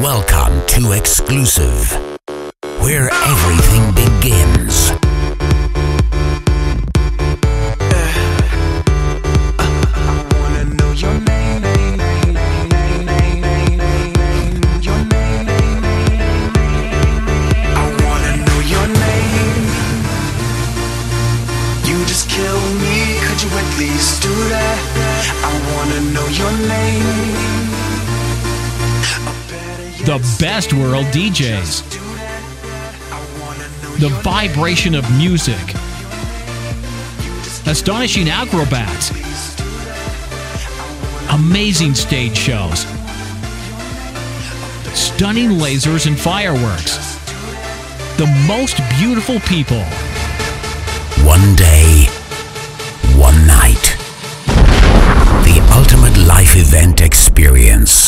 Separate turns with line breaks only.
Welcome to Xclusive, where everything begins.
Please do that. I wanna know your name.
The best world DJs. The vibration of music. Astonishing acrobats. Amazing stage shows. Stunning lasers and fireworks. The most beautiful people.
One day, one night. The ultimate life event experience.